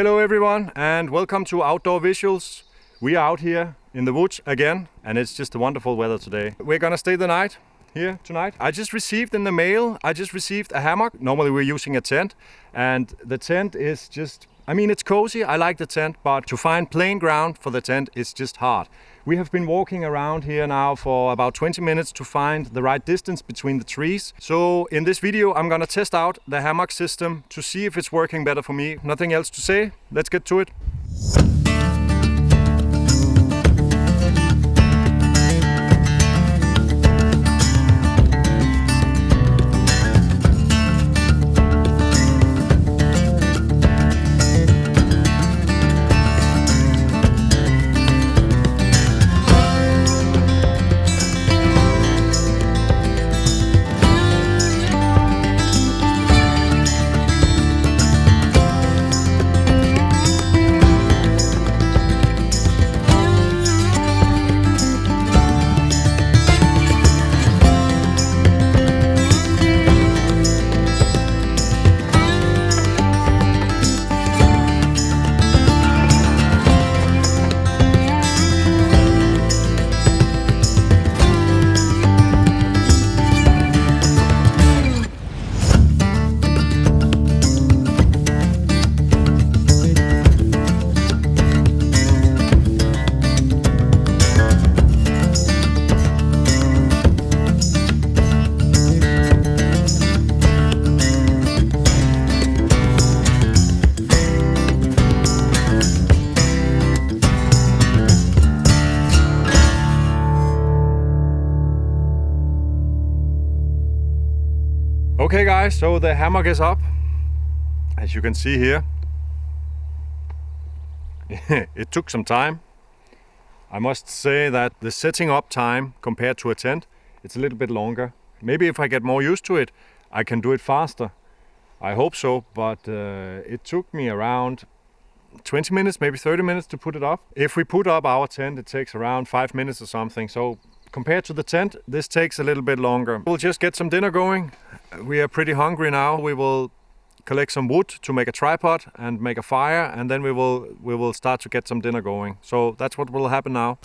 Hello everyone and welcome to Outdoor Visuals. We are out here in the woods again and it's just a wonderful weather today. We're gonna stay the night here tonight. I just received in the mail, a hammock. Normally we're using a tent and the tent is just, it's cozy, I like the tent, but to find plain ground for the tent is just hard. We have been walking around here now for about 20 minutes to find the right distance between the trees. So in this video I'm gonna test out the hammock system to see if it's working better for me. Nothing else to say, let's get to it. Okay guys, so the hammock is up, as you can see here. It took some time. I must say that the setting up time compared to a tent, it's a little bit longer. Maybe if I get more used to it, I can do it faster. I hope so, but it took me around 20 minutes, maybe 30 minutes to put it up. If we put up our tent, it takes around 5 minutes or something. So compared to the tent, this takes a little bit longer. We'll just get some dinner going. We are pretty hungry now. We will collect some wood to make a tripod and make a fire, and then we will start to get some dinner going. So that's what will happen now.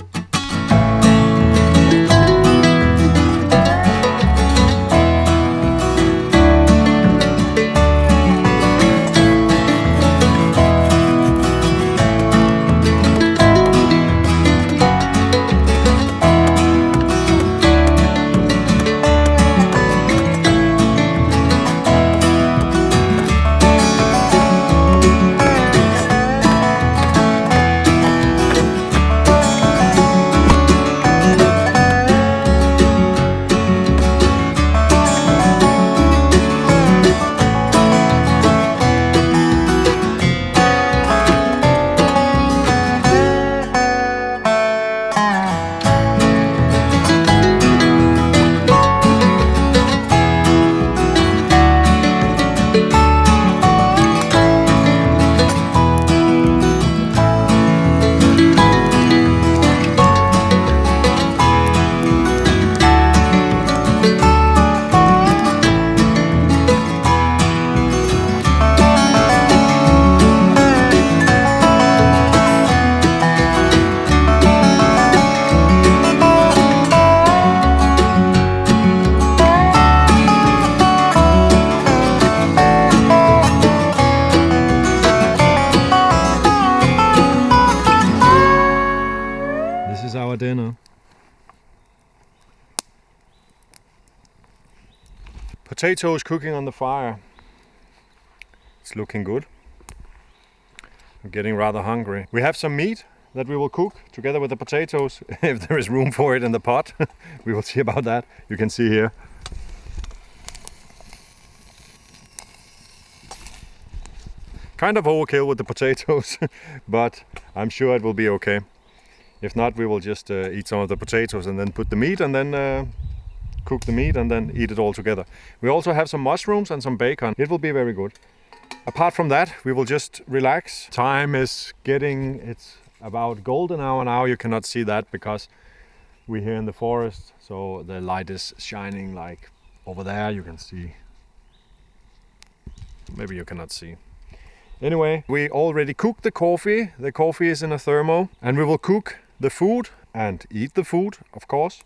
This is our dinner. Potatoes cooking on the fire. It's looking good. I'm getting rather hungry. We have some meat that we will cook together with the potatoes, if there is room for it in the pot. We will see about that. You can see here. Kind of overkill with the potatoes, but I'm sure it will be okay. If not, we will just eat some of the potatoes and then put the meat and then cook the meat and then eat it all together. We also have some mushrooms and some bacon. It will be very good. Apart from that, we will just relax. Time is it's about golden hour now. You cannot see that because we're here in the forest, so the light is shining like over there. You can see. Maybe you cannot see. Anyway, we already cooked the coffee. The coffee is in a thermo, and we will cook the food and eat the food, of course.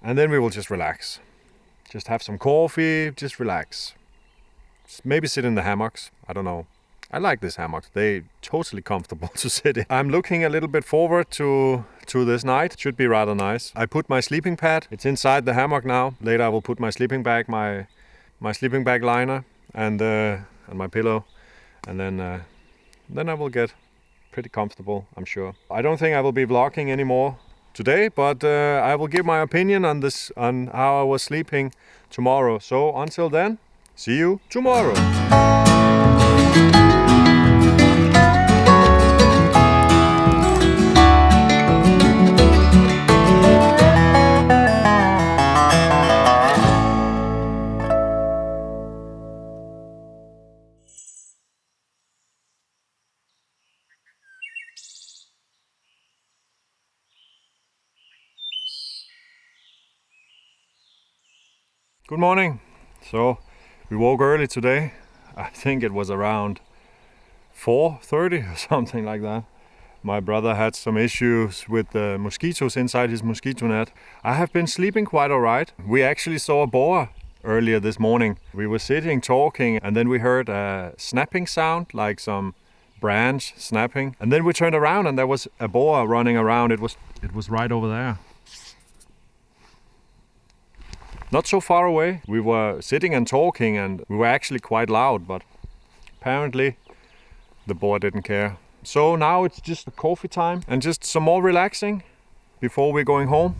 And then we will just relax. Just have some coffee, just relax. Maybe sit in the hammocks, I don't know. I like these hammocks, they're totally comfortable to sit in. I'm looking a little bit forward to this night, it should be rather nice. I put my sleeping pad, it's inside the hammock now. Later I will put my sleeping bag, my sleeping bag liner and my pillow. And then I will get pretty comfortable, I'm sure. I don't think I will be vlogging anymore today, but I will give my opinion on this, on how I was sleeping tomorrow. So until then, see you tomorrow. Good morning. So we woke early today. I think it was around 4:30 or something like that. My brother had some issues with the mosquitoes inside his mosquito net. I have been sleeping quite alright. We actually saw a boa earlier this morning. We were sitting talking and then we heard a snapping sound, like some branch snapping. And then we turned around and there was a boa running around. It was right over there. Not so far away. We were sitting and talking and we were actually quite loud, but apparently the boar didn't care. So now it's just a coffee time and just some more relaxing before we're going home.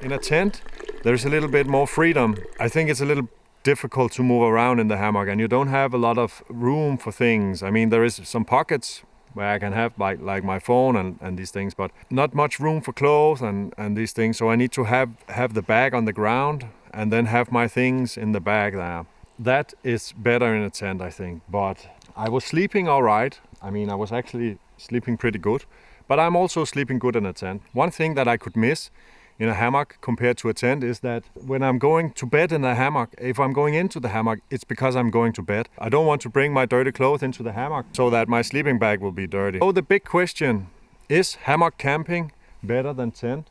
In a tent, there's a little bit more freedom. I think it's a little difficult to move around in the hammock and you don't have a lot of room for things. I mean, there is some pockets where I can have like my phone and these things, but not much room for clothes and these things. So I need to have the bag on the ground and then have my things in the bag there. That is better in a tent, I think. But I was sleeping all right. I mean, I was actually sleeping pretty good, but I'm also sleeping good in a tent. One thing that I could miss in a hammock compared to a tent is that when I'm going to bed in a hammock, if I'm going into the hammock, it's because I'm going to bed. I don't want to bring my dirty clothes into the hammock so that my sleeping bag will be dirty. So the big question, is hammock camping better than tent?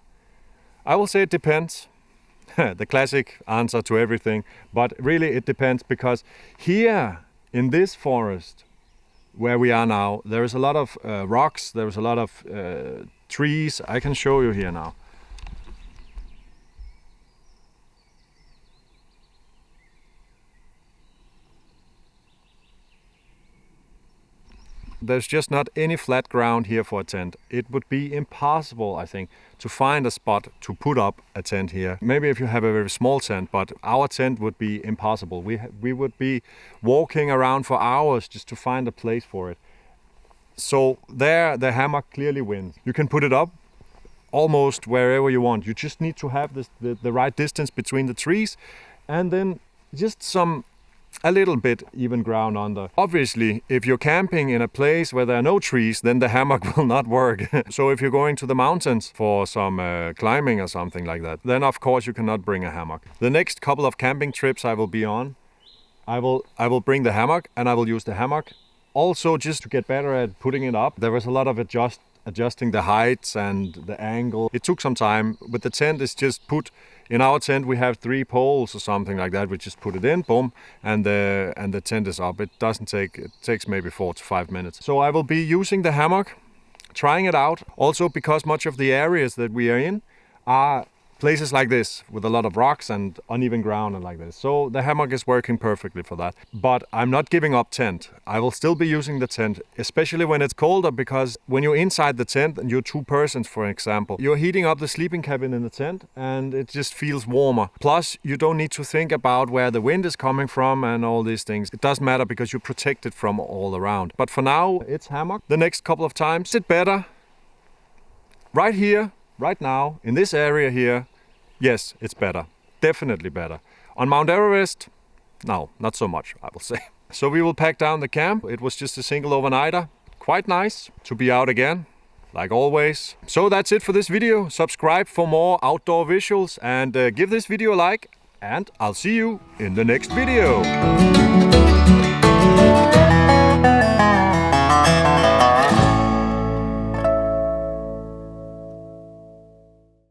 I will say it depends. The classic answer to everything, but really it depends, because here in this forest where we are now, there is a lot of rocks, there is a lot of trees. I can show you here now. There's just not any flat ground here for a tent. It would be impossible, I think, to find a spot to put up a tent here. Maybe if you have a very small tent, but our tent would be impossible. We would be walking around for hours just to find a place for it. So there, the hammock clearly wins. You can put it up almost wherever you want. You just need to have the right distance between the trees, and then just a little bit even ground under. Obviously, if you're camping in a place where there are no trees, then the hammock will not work. So if you're going to the mountains for some climbing or something like that, then of course you cannot bring a hammock. The next couple of camping trips I will be on, I will bring the hammock and I will use the hammock. Also, just to get better at putting it up, there was a lot of adjusting the heights and the angle. It took some time. With the tent, it's just put. In our tent we have 3 poles or something like that. We just put it in, boom, and the tent is up. It takes maybe 4 to 5 minutes. So I will be using the hammock, trying it out. Also because much of the areas that we are in are places like this with a lot of rocks and uneven ground and like this. So the hammock is working perfectly for that. But I'm not giving up tent. I will still be using the tent, especially when it's colder, because when you're inside the tent and you're 2 persons, for example, you're heating up the sleeping cabin in the tent and it just feels warmer. Plus, you don't need to think about where the wind is coming from and all these things. It doesn't matter because you're protected from all around. But for now, it's hammock. The next couple of times, it's better. Right here, right now, in this area here, yes, it's better. Definitely better. On Mount Everest, no, not so much, I will say. So we will pack down the camp. It was just a single overnighter. Quite nice to be out again, like always. So that's it for this video. Subscribe for more outdoor visuals and give this video a like. And I'll see you in the next video.